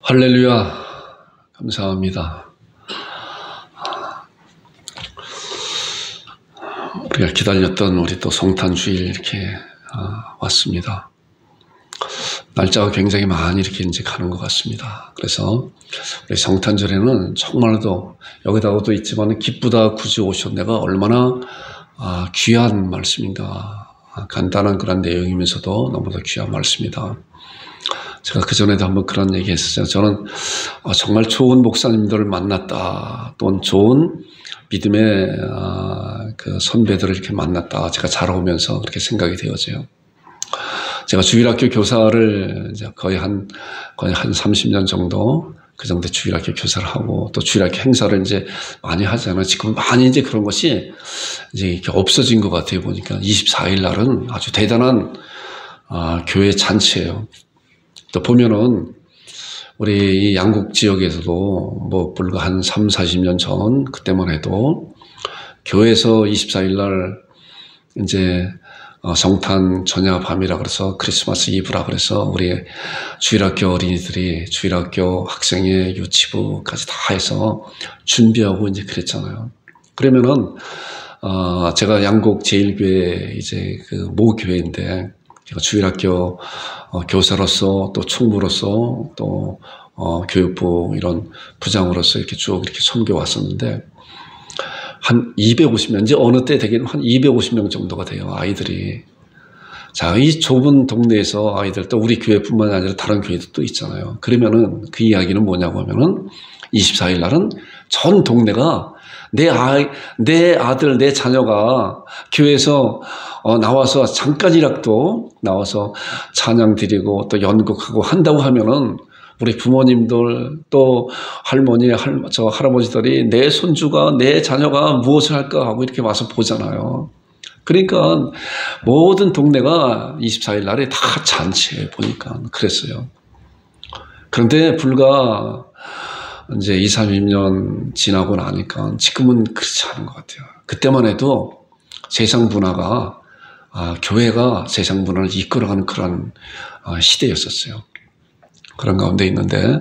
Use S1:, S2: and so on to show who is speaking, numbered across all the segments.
S1: 할렐루야, 감사합니다. 우리가 기다렸던 우리 또 성탄주일 이렇게 왔습니다. 날짜가 굉장히 많이 이렇게 이제 가는 것 같습니다. 그래서 우리 성탄절에는 정말로 여기다가도 있지만 기쁘다 굳이 오셨네가 얼마나 귀한 말씀인가. 간단한 그런 내용이면서도 너무도 귀한 말씀이다. 제가 그전에도 한번 그런 얘기 했었어요. 저는 정말 좋은 목사님들을 만났다. 또는 좋은 믿음의 그 선배들을 이렇게 만났다. 제가 자라오면서 그렇게 생각이 되어져요. 제가 주일학교 교사를 이제 거의 한 30년 정도, 그 정도 주일학교 교사를 하고, 또 주일학교 행사를 이제 많이 하잖아요. 지금 많이 이제 그런 것이 이제 이렇게 없어진 것 같아요. 보니까 24일 날은 아주 대단한 교회 잔치예요. 또 보면은 우리 이 양국 지역에서도 뭐 불과 한 3, 40년 전 그때만 해도 교회에서 24일 날 이제 성탄 전야 밤이라 그래서 크리스마스 이브라 그래서 우리 주일학교 어린이들이 주일학교 학생회 유치부까지 다 해서 준비하고 이제 그랬잖아요. 그러면은 제가 양국 제1교회 이제 그 모교회인데 제가 주일학교 교사로서 또 총무로서 또 교육부 이런 부장으로서 이렇게 쭉 이렇게 섬겨 왔었는데 한 250명, 이제 어느 때 되기는 한 250명 정도가 돼요, 아이들이. 자, 이 좁은 동네에서 아이들, 또 우리 교회뿐만 아니라 다른 교회도 또 있잖아요. 그러면은 그 이야기는 뭐냐고 하면은 24일 날은 전 동네가 내 아들, 내 자녀가 교회에서 나와서 잠깐이라도 나와서 찬양 드리고 또 연극하고 한다고 하면은 우리 부모님들 또 할머니, 할아버지들이 내 손주가, 내 자녀가 무엇을 할까 하고 이렇게 와서 보잖아요. 그러니까 모든 동네가 24일 날에 다 잔치에 보니까 그랬어요. 그런데 불과 이제 20, 30년 지나고 나니까 지금은 그렇지 않은 것 같아요. 그때만 해도 세상 문화가, 교회가 세상 문화를 이끌어가는 그런 시대였었어요. 그런 가운데 있는데,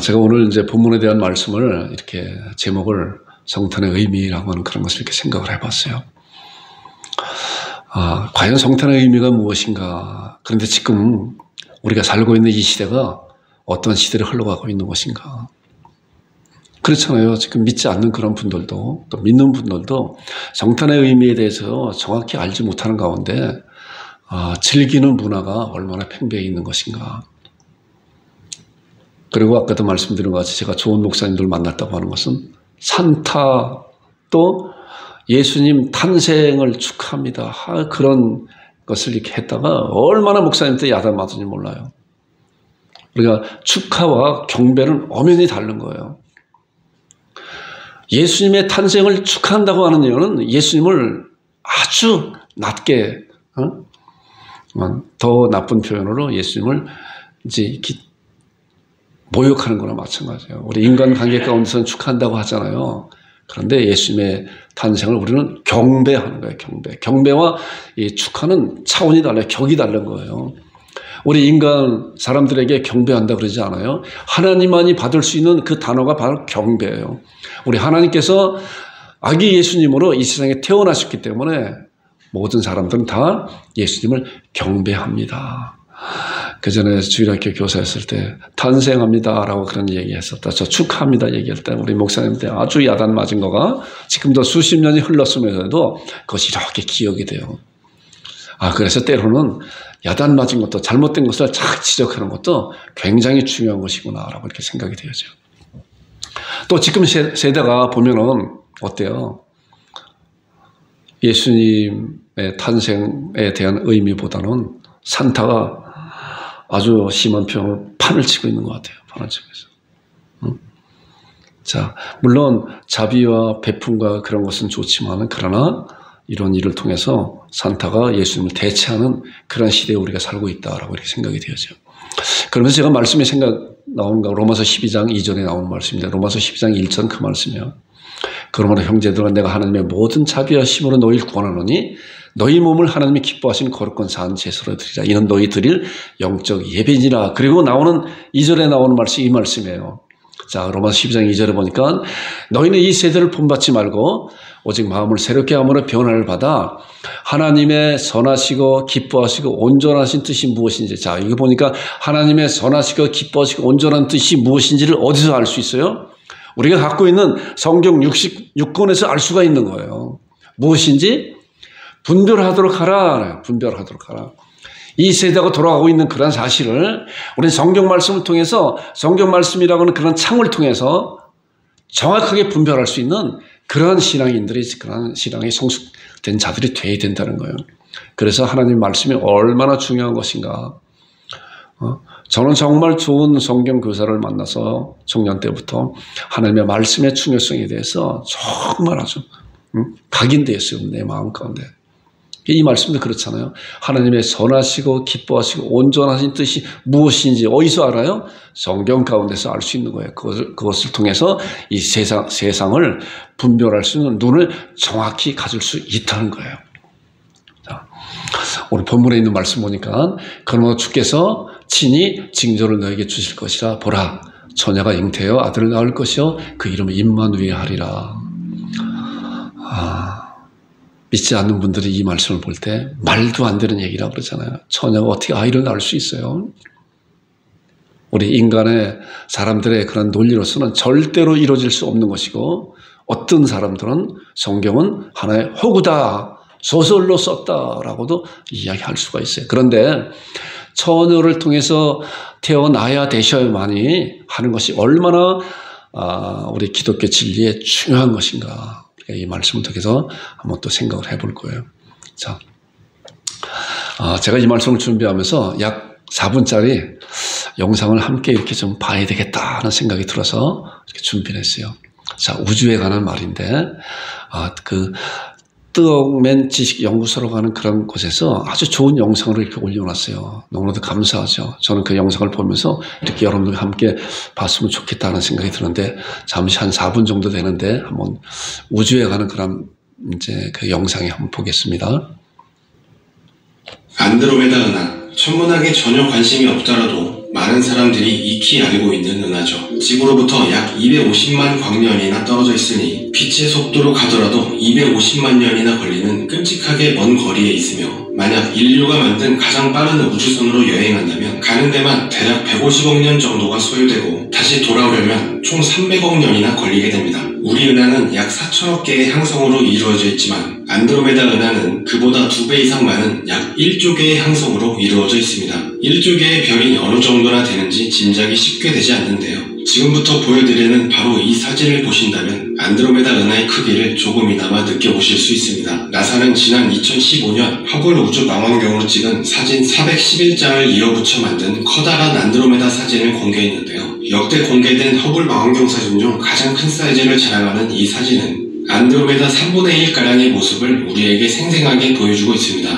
S1: 제가 오늘 이제 본문에 대한 말씀을 이렇게 제목을 성탄의 의미라고 하는 그런 것을 이렇게 생각을 해봤어요. 과연 성탄의 의미가 무엇인가? 그런데 지금 우리가 살고 있는 이 시대가 어떤 시대를 흘러가고 있는 것인가? 그렇잖아요. 지금 믿지 않는 그런 분들도 또 믿는 분들도 성탄의 의미에 대해서 정확히 알지 못하는 가운데 즐기는 문화가 얼마나 팽배해 있는 것인가? 그리고 아까도 말씀드린 것 같이 제가 좋은 목사님들 만났다고 하는 것은 산타 또 예수님 탄생을 축하합니다. 그런 것을 이렇게 했다가 얼마나 목사님한테 야단 맞은지 몰라요. 우리가 축하와 경배는 엄연히 다른 거예요. 예수님의 탄생을 축하한다고 하는 이유는 예수님을 아주 낮게, 더 나쁜 표현으로 예수님을 이제 이렇게 모욕하는 거나 마찬가지예요. 우리 인간관계 가운데서는 축하한다고 하잖아요. 그런데 예수님의 탄생을 우리는 경배하는 거예요. 경배와 이 축하는 차원이 달라요. 격이 다른 거예요. 우리 인간 사람들에게 경배한다 그러지 않아요? 하나님만이 받을 수 있는 그 단어가 바로 경배예요. 우리 하나님께서 아기 예수님으로 이 세상에 태어나셨기 때문에 모든 사람들은 다 예수님을 경배합니다. 그 전에 주일학교 교사였을 때 탄생합니다 라고 그런 얘기 했었다. 저 축하합니다 얘기할 때 우리 목사님한테 아주 야단 맞은 거가 지금도 수십 년이 흘렀으면서도 그것이 이렇게 기억이 돼요. 그래서 때로는 야단 맞은 것도 잘못된 것을 착 지적하는 것도 굉장히 중요한 것이구나 라고 이렇게 생각이 되어져. 또 지금 세대가 보면은 어때요? 예수님의 탄생에 대한 의미보다는 산타가 아주 심한 표현으로 판을 치고 있는 것 같아요. 판을 치고 있어요. 자, 물론 자비와 배품과 그런 것은 좋지만 그러나 이런 일을 통해서 산타가 예수님을 대체하는 그런 시대에 우리가 살고 있다라고 이렇게 생각이 되어져요. 그러면서 제가 말씀이 나오는 거 로마서 12장 2절에 나오는 말씀입니다. 로마서 12장 1절 그 말씀이요. 그러므로 형제들아 내가 하나님의 모든 자비와 힘으로 너희를 구원하노니 너희 몸을 하나님이 기뻐하시는 거룩한 산 제사로 드리라. 이는 너희 드릴 영적 예배니라. 그리고 나오는 2절에 나오는 말씀이 이 말씀이에요. 자, 로마서 12장 2절에 보니까 너희는 이 세대를 본받지 말고 오직 마음을 새롭게 함으로 변화를 받아 하나님의 선하시고 기뻐하시고 온전하신 뜻이 무엇인지. 자, 이거 보니까 하나님의 선하시고 기뻐하시고 온전한 뜻이 무엇인지를 어디서 알 수 있어요? 우리가 갖고 있는 성경 66권에서 알 수가 있는 거예요. 무엇인지? 분별하도록 하라. 분별하도록 하라. 이 세대가 돌아가고 있는 그런 사실을 우리는 성경 말씀을 통해서, 성경 말씀이라고 하는 그런 창을 통해서 정확하게 분별할 수 있는 그러한 신앙인들이, 그러한 신앙이 성숙된 자들이 되어야 된다는 거예요. 그래서 하나님 말씀이 얼마나 중요한 것인가. 저는 정말 좋은 성경 교사를 만나서 청년 때부터 하나님의 말씀의 중요성에 대해서 정말 아주 각인되었어요. 내 마음 가운데. 이 말씀도 그렇잖아요. 하나님의 선하시고 기뻐하시고 온전하신 뜻이 무엇인지 어디서 알아요? 성경 가운데서 알 수 있는 거예요. 그것을 통해서 이 세상을 분별할 수 있는 눈을 정확히 가질 수 있다는 거예요. 자, 오늘 본문에 있는 말씀 보니까 그러므로 주께서 친히 징조를 너에게 주실 것이라. 보라, 처녀가 잉태하여 아들을 낳을 것이요 그 이름을 임마누엘 하리라. 믿지 않는 분들이 이 말씀을 볼 때 말도 안 되는 얘기라고 그러잖아요. 처녀가 어떻게 아이를 낳을 수 있어요? 우리 인간의, 사람들의 그런 논리로서는 절대로 이루어질 수 없는 것이고, 어떤 사람들은 성경은 하나의 허구다, 소설로 썼다라고도 이야기할 수가 있어요. 그런데 처녀를 통해서 태어나야 되셔야만이 하는 것이 얼마나 우리 기독교 진리에 중요한 것인가. 이 말씀을 통해서 한번 또 생각을 해볼 거예요. 자, 제가 이 말씀을 준비하면서 약 4분짜리 영상을 함께 이렇게 좀 봐야 되겠다 하는 생각이 들어서 이렇게 준비를 했어요. 자, 우주에 관한 말인데, 그 뜨억맨 지식연구소로 가는 그런 곳에서 아주 좋은 영상을 이렇게 올려놨어요. 너무나도 감사하죠. 저는 그 영상을 보면서 이렇게 여러분들과 함께 봤으면 좋겠다는 생각이 드는데, 잠시 한 4분 정도 되는데 한번 우주에 가는 그런 이제 그 영상에 한번 보겠습니다.
S2: 안드로메다 은하. 천문학에 전혀 관심이 없더라도 많은 사람들이 익히 알고 있는 은하죠. 지구로부터 약 250만 광년이나 떨어져 있으니 빛의 속도로 가더라도 250만 년이나 걸리는 끔찍하게 먼 거리에 있으며, 만약 인류가 만든 가장 빠른 우주선으로 여행한다면 가는 데만 대략 150억 년 정도가 소요되고 다시 돌아오려면 총 300억 년이나 걸리게 됩니다. 우리 은하는 약 4천억 개의 항성으로 이루어져 있지만 안드로메다 은하는 그보다 2배 이상 많은 약 1조 개의 항성으로 이루어져 있습니다. 1조 개의 별이 어느 정도나 되는지 짐작이 쉽게 되지 않는데요. 지금부터 보여드리는 바로 이 사진을 보신다면 안드로메다 은하의 크기를 조금이나마 느껴보실 수 있습니다. 나사는 지난 2015년 허블 우주 망원경으로 찍은 사진 411장을 이어붙여 만든 커다란 안드로메다 사진을 공개했는데요. 역대 공개된 허블 망원경 사진 중 가장 큰 사이즈를 자랑하는 이 사진은 안드로메다 3분의 1가량의 모습을 우리에게 생생하게 보여주고 있습니다.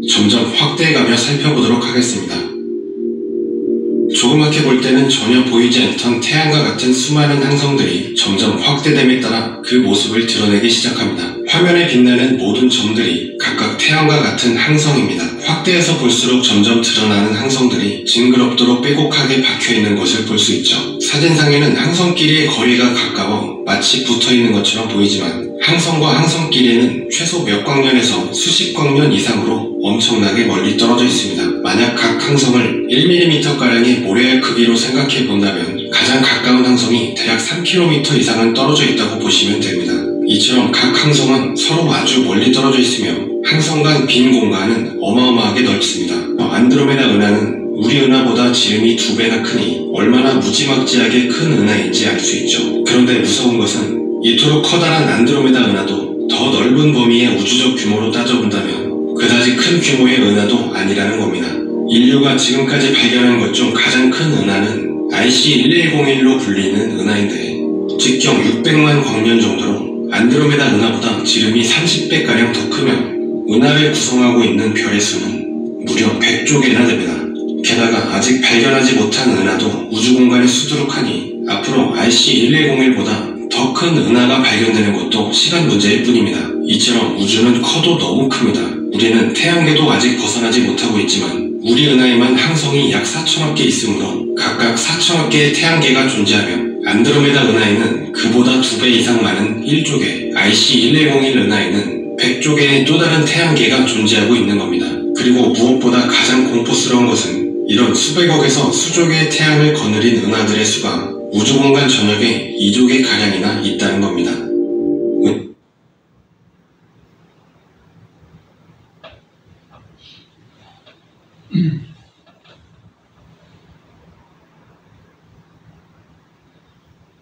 S2: 점점 확대해가며 살펴보도록 하겠습니다. 조그맣게 볼 때는 전혀 보이지 않던 태양과 같은 수많은 항성들이 점점 확대됨에 따라 그 모습을 드러내기 시작합니다. 화면에 빛나는 모든 점들이 각각 태양과 같은 항성입니다. 확대해서 볼수록 점점 드러나는 항성들이 징그럽도록 빼곡하게 박혀있는 것을 볼 수 있죠. 사진상에는 항성끼리의 거리가 가까워 마치 붙어있는 것처럼 보이지만 항성과 항성끼리는 최소 몇 광년에서 수십 광년 이상으로 엄청나게 멀리 떨어져 있습니다. 만약 각 항성을 1mm가량의 모래알 크기로 생각해 본다면 가장 가까운 항성이 대략 3km 이상은 떨어져 있다고 보시면 됩니다. 이처럼 각 항성은 서로 아주 멀리 떨어져 있으며 항성 간 빈 공간은 어마어마하게 넓습니다. 안드로메다 은하는 우리 은하보다 지름이 2배나 크니 얼마나 무지막지하게 큰 은하인지 알 수 있죠. 그런데 무서운 것은 이토록 커다란 안드로메다 은하도 더 넓은 범위의 우주적 규모로 따져본다면 그다지 큰 규모의 은하도 아니라는 겁니다. 인류가 지금까지 발견한 것 중 가장 큰 은하는 IC1101로 불리는 은하인데 직경 600만 광년 정도로 안드로메다 은하보다 지름이 30배가량 더 크며 은하를 구성하고 있는 별의 수는 무려 100조 개나 됩니다. 게다가 아직 발견하지 못한 은하도 우주 공간에 수두룩하니 앞으로 IC1101보다 더 큰 은하가 발견되는 것도 시간 문제일 뿐입니다. 이처럼 우주는 커도 너무 큽니다. 우리는 태양계도 아직 벗어나지 못하고 있지만 우리 은하에만 항성이 약 4천억 개 있으므로 각각 4천억 개의 태양계가 존재하며 안드로메다 은하에는 그보다 2배 이상 많은 1조 개, IC1101 은하에는 100조 개의 또 다른 태양계가 존재하고 있는 겁니다. 그리고 무엇보다 가장 공포스러운 것은 이런 수백억에서 수조 개의 태양을 거느린 은하들의 수가 우주공간 전역에 2조 개 가량이나 있다는 겁니다.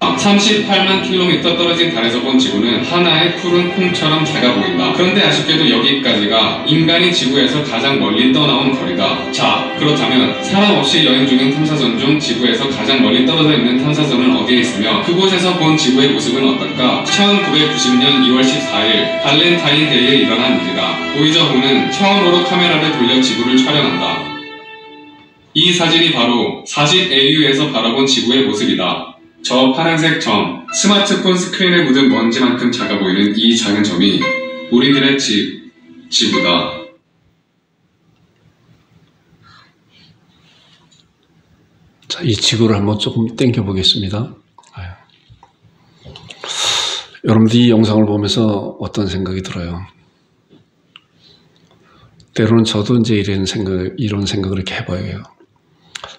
S3: 아, 38만 킬로미터 떨어진 달에서 본 지구는 하나의 푸른 콩처럼 작아 보인다. 그런데 아쉽게도 여기까지가 인간이 지구에서 가장 멀리 떠나온 거리다. 자, 그렇다면 사람 없이 여행 중인 탐사선 중 지구에서 가장 멀리 떨어져 있는 탐사선은 어디에 있으며 그곳에서 본 지구의 모습은 어떨까? 1990년 2월 14일 발렌타인데이에 일어난 일이다. 보이저 호는 처음으로 카메라를 돌려 지구를 촬영한다. 이 사진이 바로 40AU에서 바라본 지구의 모습이다. 저 파란색 점, 스마트폰 스크린에 묻은 먼지만큼 작아 보이는 이 작은 점이 우리들의 지구다.
S1: 자, 이 지구를 한번 조금 당겨 보겠습니다. 여러분들이 이 영상을 보면서 어떤 생각이 들어요? 때로는 저도 이제 이런 생각을 이렇게 해봐야 해요.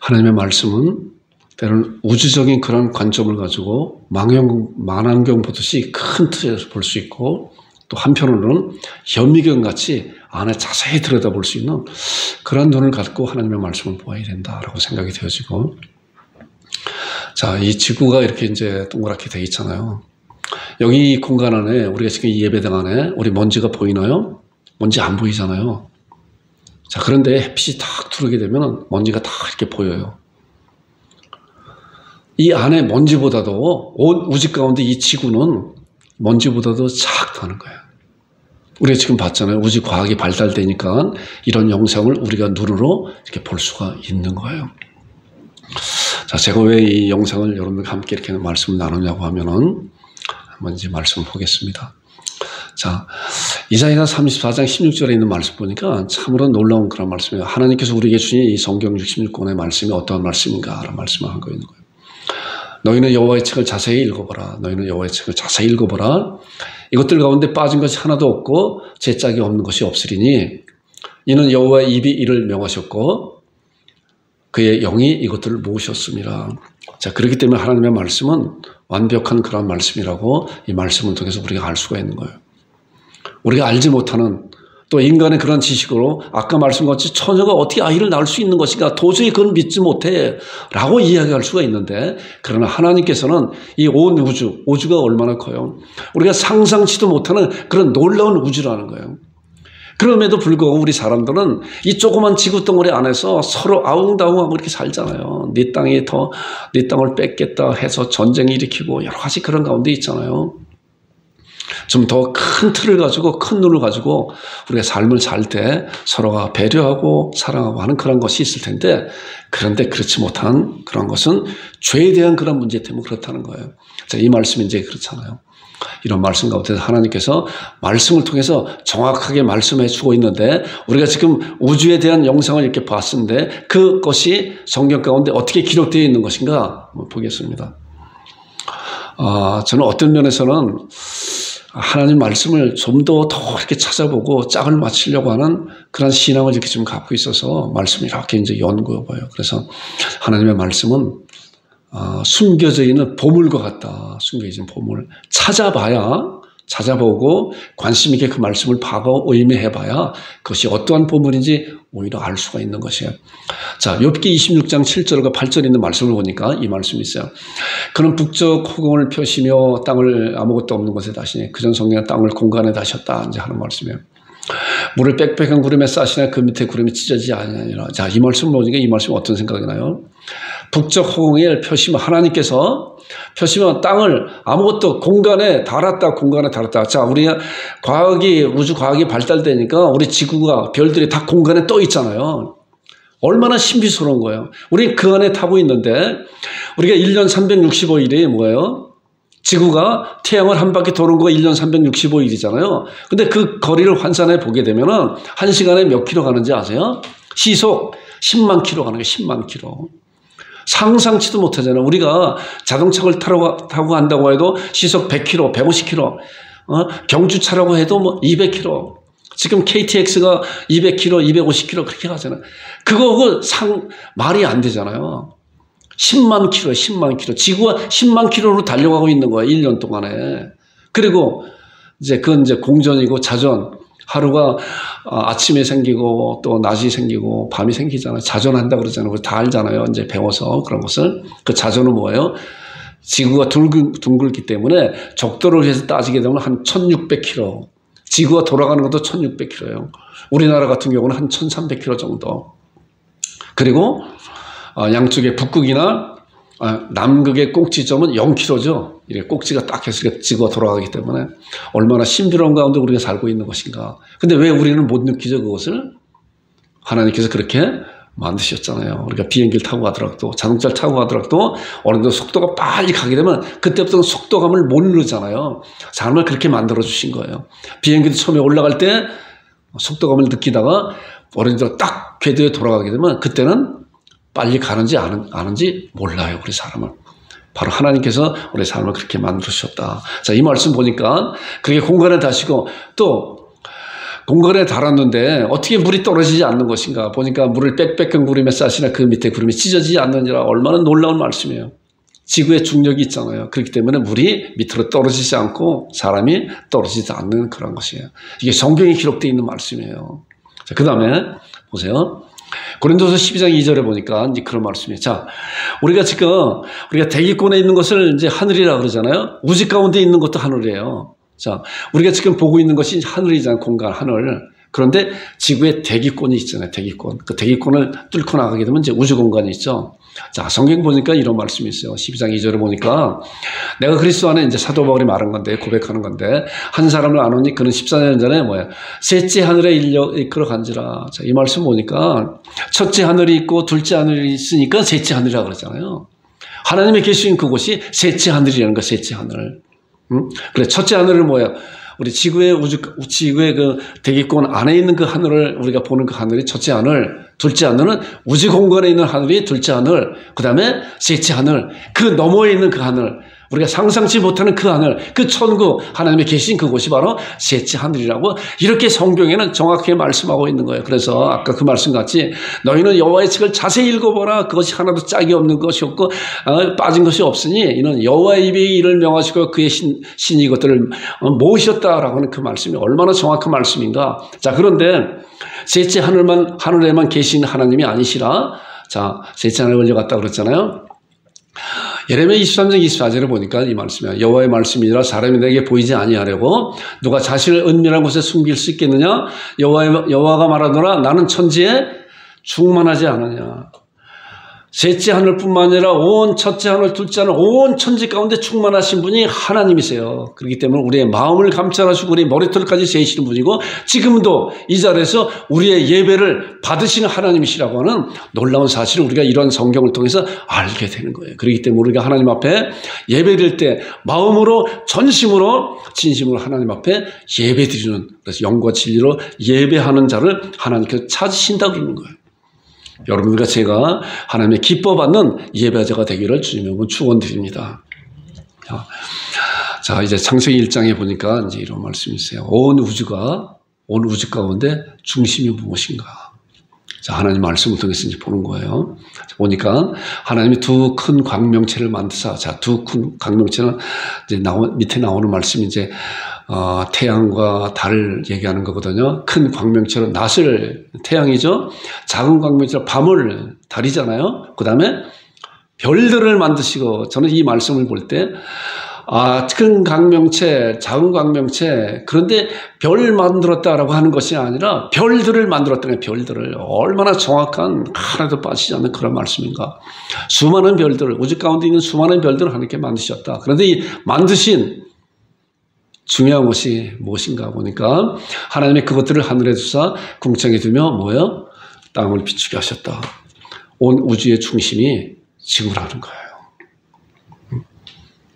S1: 하나님의 말씀은 때로는 우주적인 그런 관점을 가지고 망원경 보듯이 큰 틀에서 볼 수 있고, 또 한편으로는 현미경 같이 안에 자세히 들여다볼 수 있는 그런 눈을 갖고 하나님의 말씀을 보아야 된다라고 생각이 되어지고, 자, 이 지구가 이렇게 이제 동그랗게 되어 있잖아요. 여기 공간 안에, 우리가 지금 이 예배당 안에 우리 먼지가 보이나요? 먼지 안 보이잖아요. 자, 그런데 햇빛이 탁 들어오게 되면 먼지가 다 이렇게 보여요. 이 안에 먼지보다도 온 우주 가운데 이 지구는 먼지보다도 작다는 거예요. 우리가 지금 봤잖아요. 우주 과학이 발달되니까 이런 영상을 우리가 눈으로 이렇게 볼 수가 있는 거예요. 자, 제가 왜 이 영상을 여러분들과 함께 이렇게 말씀을 나누냐고 하면은 한번 이제 말씀을 보겠습니다. 자, 이사야 34장 16절에 있는 말씀 보니까 참으로 놀라운 그런 말씀이에요. 하나님께서 우리에게 주신 이 성경 66권의 말씀이 어떠한 말씀인가 라는 말씀을 하고 있는 거예요. 너희는 여호와의 책을 자세히 읽어보라. 너희는 여호와의 책을 자세히 읽어보라. 이것들 가운데 빠진 것이 하나도 없고 제 짝이 없는 것이 없으리니 이는 여호와의 입이 이를 명하셨고 그의 영이 이것들을 모으셨습니다. 자, 그렇기 때문에 하나님의 말씀은 완벽한 그런 말씀이라고 이 말씀을 통해서 우리가 알 수가 있는 거예요. 우리가 알지 못하는 또 인간의 그런 지식으로 아까 말씀같이 처녀가 어떻게 아이를 낳을 수 있는 것인가, 도저히 그건 믿지 못해 라고 이야기할 수가 있는데, 그러나 하나님께서는 이 온 우주가 얼마나 커요. 우리가 상상치도 못하는 그런 놀라운 우주라는 거예요. 그럼에도 불구하고 우리 사람들은 이 조그만 지구덩어리 안에서 서로 아웅다웅하고 이렇게 살잖아요. 네 땅을 뺏겠다 해서 전쟁 일으키고 여러 가지 그런 가운데 있잖아요. 좀 더 큰 틀을 가지고, 큰 눈을 가지고 우리가 삶을 살 때 서로가 배려하고 사랑하고 하는 그런 것이 있을 텐데, 그런데 그렇지 못한 그런 것은 죄에 대한 그런 문제 때문에 그렇다는 거예요. 자, 이 말씀이 이제 그렇잖아요. 이런 말씀 가운데 하나님께서 말씀을 통해서 정확하게 말씀해 주고 있는데, 우리가 지금 우주에 대한 영상을 이렇게 봤는데 그것이 성경 가운데 어떻게 기록되어 있는 것인가 한번 보겠습니다. 저는 어떤 면에서는 하나님 말씀을 좀 더 이렇게 찾아보고 짝을 맞추려고 하는 그런 신앙을 이렇게 좀 갖고 있어서 말씀을 이렇게 이제 연구해 봐요. 그래서 하나님의 말씀은 숨겨져 있는 보물과 같다. 숨겨진 보물. 찾아보고 관심 있게 그 말씀을 봐고 의미해봐야 그것이 어떠한 보물인지 오히려 알 수가 있는 것이에요. 자, 욥기 26장 7절과 8절에 있는 말씀을 보니까 이 말씀이 있어요. 그는 북쪽 허공을 펴시며 땅을 아무것도 없는 곳에 다시니 그전 성령의 땅을 공간에 다셨다 이제 하는 말씀이에요. 물을 빽빽한 구름에 싸시나 그 밑에 구름이 찢어지지 아니하니라. 자, 이 말씀을 보니까 이 말씀이 어떤 생각이 나요? 북쪽 허공을 펴시면, 하나님께서 펴시면 땅을 아무것도 공간에 달았다. 자, 우리가 우주 과학이 발달되니까 우리 지구가, 별들이 다 공간에 떠 있잖아요. 얼마나 신비스러운 거예요. 우리 그 안에 타고 있는데, 우리가 1년 365일이 뭐예요? 지구가 태양을 한 바퀴 도는 거가 1년 365일이잖아요. 근데 그 거리를 환산해 보게 되면은 1시간에 몇 킬로 가는지 아세요? 시속 10만 킬로 가는 거예요. 10만 킬로. 상상치도 못하잖아요. 우리가 자동차를 타고 간다고 해도 시속 100킬로, 150킬로, 경주차라고 해도 뭐 200킬로. 지금 KTX가 200킬로, 250킬로 그렇게 가잖아요. 그거 말이 안 되잖아요. 10만 킬로, 10만 킬로. 지구가 10만 킬로로 달려가고 있는 거야, 1년 동안에. 그리고 그건 공전이고 자전. 하루가 아침에 생기고 또 낮이 생기고 밤이 생기잖아요. 자전한다 그러잖아요. 다 알잖아요. 이제 배워서 그런 것을. 그 자전은 뭐예요? 지구가 둥글기 때문에 적도를 해서 따지게 되면 한 1600km. 지구가 돌아가는 것도 1600km예요. 우리나라 같은 경우는 한 1300km 정도. 그리고 양쪽에 북극이나 남극의 꼭지점은 0km죠. 이렇게 꼭지가 딱 해서 지구가 돌아가기 때문에 얼마나 신비로운 가운데 우리가 살고 있는 것인가. 근데 왜 우리는 못 느끼죠, 그것을? 하나님께서 그렇게 만드셨잖아요. 우리가 비행기를 타고 가더라도, 자동차를 타고 가더라도 어느 정도 속도가 빨리 가게 되면 그때부터는 속도감을 못 누르잖아요. 사람을 그렇게 만들어 주신 거예요. 비행기도 처음에 올라갈 때 속도감을 느끼다가 어느 정도 딱 궤도에 돌아가게 되면 그때는 빨리 가는지 아는지 몰라요. 우리 사람을. 바로 하나님께서 우리 삶을 그렇게 만들으셨다. 자, 이 말씀 보니까 그렇게 공간에 다시고 또 공간에 달았는데 어떻게 물이 떨어지지 않는 것인가 보니까 물을 빽빽한 구름에 싸시나 그 밑에 구름이 찢어지지 않느니라. 얼마나 놀라운 말씀이에요. 지구의 중력이 있잖아요. 그렇기 때문에 물이 밑으로 떨어지지 않고 사람이 떨어지지 않는 그런 것이에요. 이게 성경에 기록되어 있는 말씀이에요. 자, 그 다음에 보세요. 고린도서 12장 2절에 보니까 이제 그런 말씀이에요. 자, 우리가 대기권에 있는 것을 이제 하늘이라 그러잖아요. 우주 가운데 있는 것도 하늘이에요. 자, 우리가 지금 보고 있는 것이 하늘이잖아요. 공간, 하늘. 그런데 지구에 대기권이 있잖아요. 대기권. 그 대기권을 뚫고 나가게 되면 이제 우주 공간이 있죠. 자, 성경 보니까 이런 말씀이 있어요. 12장 2절에 보니까 내가 그리스도 안에 이제 사도 바울이 말한 건데, 고백하는 건데, 한 사람을 아노니 그는 14년 전에 셋째 하늘에 이끌어 간지라. 자, 이 말씀 보니까 첫째 하늘이 있고 둘째 하늘이 있으니까 셋째 하늘이라고 그러잖아요. 하나님이 계신 그곳이 셋째 하늘이라는 거, 셋째 하늘. 그래, 첫째 하늘은 우리 지구의 그 대기권 안에 있는 그 하늘을 우리가 보는 그 하늘이 첫째 하늘, 둘째 하늘은 우주 공간에 있는 하늘이 둘째 하늘, 그 다음에 셋째 하늘, 그 너머에 있는 그 하늘, 우리가 상상치 못하는 그 하늘, 그 천국, 하나님이 계신 그곳이 바로 셋째 하늘이라고 이렇게 성경에는 정확하게 말씀하고 있는 거예요. 그래서 아까 그 말씀같이 너희는 여호와의 책을 자세히 읽어보라. 그것이 하나도 짝이 없는 것이 없고 빠진 것이 없으니 이는 여호와의 입에 이를 명하시고 그의 신이 이것들을 모으셨다라고 하는 그 말씀이 얼마나 정확한 말씀인가. 자, 그런데 셋째 하늘에만 계신 하나님이 아니시라. 자, 셋째 하늘을 올려갔다 그랬잖아요. 예레미야 23장 24절을 보니까 이 말씀이야. 여호와의 말씀이라 사람이 내게 보이지 아니하려고 누가 자신을 은밀한 곳에 숨길 수 있겠느냐? 여호와가 말하노라 나는 천지에 충만하지 않느냐. 셋째 하늘뿐만 아니라 온 첫째 하늘, 둘째 하늘, 온 천지 가운데 충만하신 분이 하나님이세요. 그렇기 때문에 우리의 마음을 감찰하시고 우리의 머리털까지 세시는 분이고 지금도 이 자리에서 우리의 예배를 받으시는 하나님이시라고 하는 놀라운 사실을 우리가 이런 성경을 통해서 알게 되는 거예요. 그렇기 때문에 우리가 하나님 앞에 예배드릴 때 마음으로 전심으로 진심으로 하나님 앞에 예배드리는, 그래서 영과 진리로 예배하는 자를 하나님께서 찾으신다고 그러는 거예요. 여러분과 제가 하나님의 기뻐받는 예배자가 되기를 주님의 축원드립니다. 자, 이제 창세기 1장에 보니까 이제 이런 말씀이 있어요. 온 우주 가운데 중심이 무엇인가? 자, 하나님 말씀을 통해서 이제 보는 거예요. 보니까 하나님이 두 큰 광명체를 만드사, 자, 두 큰 광명체는 이제 밑에 나오는 말씀이 이제 태양과 달을 얘기하는 거거든요. 큰 광명체로 낮을 태양이죠. 작은 광명체로 밤을 달이잖아요. 그 다음에 별들을 만드시고, 저는 이 말씀을 볼 때 큰 광명체, 작은 광명체, 그런데 별 만들었다라고 하는 것이 아니라 별들을 만들었다는 별들을. 얼마나 정확한, 하나도 빠지지 않는 그런 말씀인가. 수많은 별들, 우주 가운데 있는 수많은 별들을 하나님께 만드셨다. 그런데 이 만드신 중요한 것이 무엇인가 보니까 하나님이 그것들을 하늘에 두사 궁창에 두며 땅을 비추게 하셨다. 온 우주의 중심이 지구라는 거예요.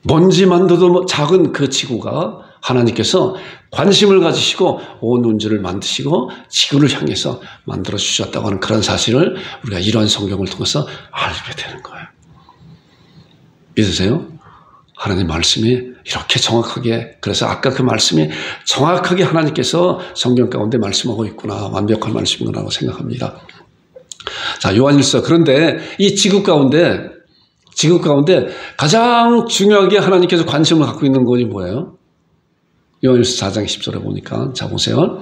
S1: 먼지만도 작은 그 지구가 하나님께서 관심을 가지시고 온 우주를 만드시고 지구를 향해서 만들어 주셨다고 하는 그런 사실을 우리가 이러한 성경을 통해서 알게 되는 거예요. 믿으세요? 하나님 말씀이 이렇게 정확하게, 그래서 아까 그 말씀이 정확하게 하나님께서 성경 가운데 말씀하고 있구나, 완벽한 말씀이구나 생각합니다. 자, 요한일서. 그런데 이 지구 가운데 가장 중요하게 하나님께서 관심을 갖고 있는 것이 뭐예요? 요한일서 4장 10절에 보니까, 자 보세요.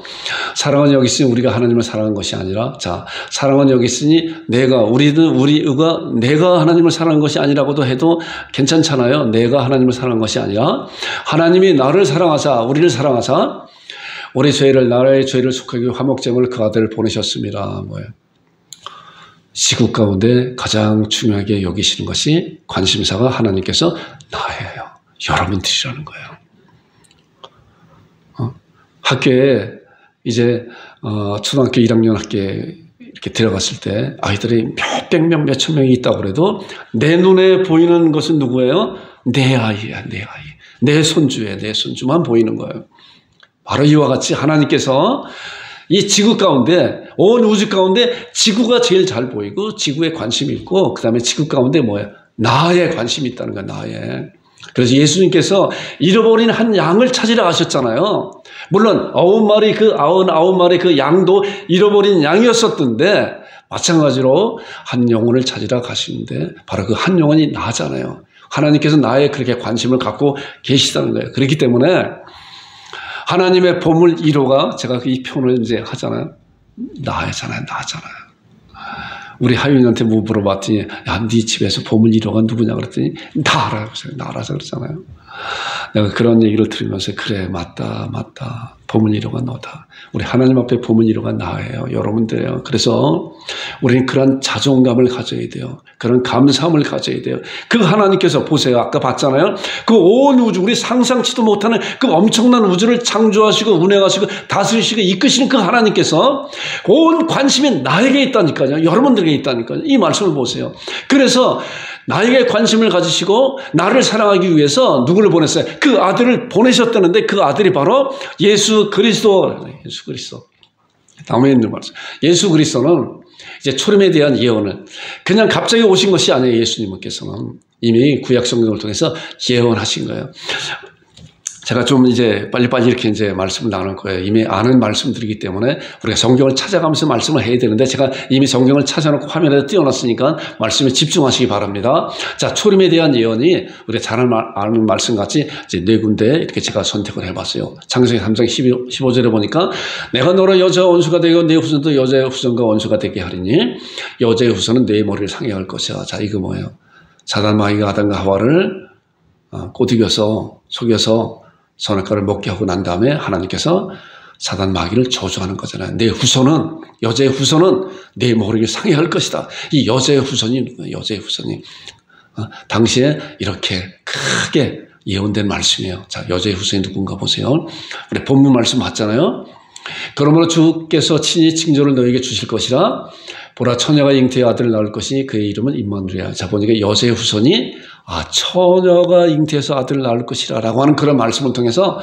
S1: 사랑은 여기 있으니 우리가 하나님을 사랑한 것이 아니라, 자, 사랑은 여기 있으니 내가 하나님을 사랑한 것이 아니라고도 해도 괜찮잖아요. 내가 하나님을 사랑한 것이 아니라 하나님이 나를 사랑하사, 우리를 사랑하사 우리 죄를, 나라의 죄를 속하기 위해 화목제물을 그 아들을 보내셨습니다. 뭐예요? 지구 가운데 가장 중요하게 여기시는 것이, 관심사가 하나님께서 나예요, 여러분들이라는 거예요. 학교에 이제 초등학교 1학년 학교에 이렇게 들어갔을 때 아이들이 몇백 명, 몇천 명이 있다고 그래도 내 눈에 보이는 것은 누구예요? 내 아이야, 내 아이. 내 손주예요, 내 손주만 보이는 거예요. 바로 이와 같이 하나님께서 이 지구 가운데, 온 우주 가운데 지구가 제일 잘 보이고 지구에 관심이 있고, 그 다음에 지구 가운데 뭐예요? 나에 관심이 있다는 거예요, 나에. 그래서 예수님께서 잃어버린 한 양을 찾으러 가셨잖아요. 물론 99마리 그 양도 잃어버린 양이었었던데, 마찬가지로 한 영혼을 찾으러 가시는데 바로 그 한 영혼이 나잖아요. 하나님께서 나에 그렇게 관심을 갖고 계시다는 거예요. 그렇기 때문에 하나님의 보물 1호가, 제가 이 표현을 이제 하잖아요. 나잖아요. 우리 하윤이한테 뭐 물어봤더니, 야, 네 집에서 보물 1호가 누구냐 그랬더니 나라서 그러잖아요. 내가 그런 얘기를 들으면서, 그래, 맞다. 보물 1호가 너다. 우리 하나님 앞에 보물 1호가 나예요, 여러분들이에요. 그래서 우리는 그런 자존감을 가져야 돼요. 그런 감사함을 가져야 돼요. 그 하나님께서, 보세요, 아까 봤잖아요. 그 온 우주, 우리 상상치도 못하는 그 엄청난 우주를 창조하시고 운행하시고 다스리시고 이끄시는 그 하나님께서 온 관심이 나에게 있다니까요. 여러분들에게 있다니까요. 이 말씀을 보세요. 그래서 나에게 관심을 가지시고 나를 사랑하기 위해서 누구를 보냈어요? 그 아들을 보내셨다는데, 그 아들이 바로 예수 그리스도. 다음에 있는 말씀. 예수 그리스도는 이제 초림에 대한 예언을 그냥 갑자기 오신 것이 아니에요. 예수님께서는 이미 구약 성경을 통해서 예언하신 거예요. 제가 좀 이제 빨리빨리 이렇게 이제 말씀을 나눌 거예요. 이미 아는 말씀들이기 때문에 우리가 성경을 찾아가면서 말씀을 해야 되는데, 제가 이미 성경을 찾아놓고 화면에 띄워놨으니까 말씀에 집중하시기 바랍니다. 자, 초림에 대한 예언이 우리가 잘 아는 말씀 같이 이제 4군데 이렇게 제가 선택을 해봤어요. 창세기 3장 15절에 보니까, 내가 너로 여자와 원수가 되고 내 후손도 여자의 후손과 원수가 되게 하리니 여자의 후손은 내 머리를 상해할 것이야. 자, 이거 뭐예요? 사단 마귀가 아담과 하와를 꼬드겨서 속여서 선악과를 먹게 하고 난 다음에 하나님께서 사단 마귀를 저주하는 거잖아요. 내 후손은, 여자의 후손은 내 머리를 상해할 것이다. 이 여자의 후손이 누구예요? 여자의 후손이 당시에 이렇게 크게 예언된 말씀이에요. 자, 여자의 후손이 누군가 보세요. 우리 본문 말씀 봤잖아요. 그러므로 주께서 친히 징조를 너에게 주실 것이라. 보라, 처녀가 잉태의 아들을 낳을 것이니 그의 이름은 임마누엘이라. 자, 보니까 여자의 후손이, 처녀가 잉태해서 아들을 낳을 것이라 라고 하는 그런 말씀을 통해서,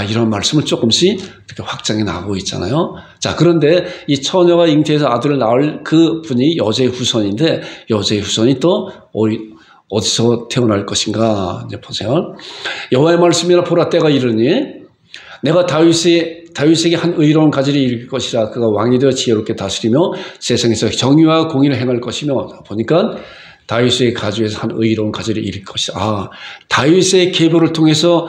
S1: 이런 말씀을 조금씩 이렇게 확장해 나가고 있잖아요. 자, 그런데 이 처녀가 잉태해서 아들을 낳을 그 분이 여자의 후손인데, 여자의 후손이 또 어디서 태어날 것인가? 이제 보세요. 여호와의 말씀이라. 보라, 때가 이르니 내가 다윗에게 한 의로운 가지를 일으킬 것이라. 그가 왕이 되어 지혜롭게 다스리며 세상에서 정의와 공의를 행할 것이며. 보니까 다윗의 가지에서 한 의로운 가지를 일으킬 것이다. 다윗의 계보를 통해서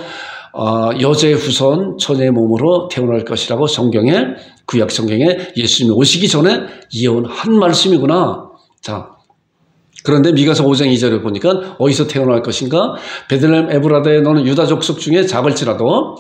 S1: 여자의 후손, 처녀의 몸으로 태어날 것이라고 성경에, 구약 성경에 예수님이 오시기 전에 예언한 말씀이구나. 자, 그런데 미가서 5장 2절에 보니까 어디서 태어날 것인가? 베들레헴 에브라다에 너는 유다 족속 중에 작을지라도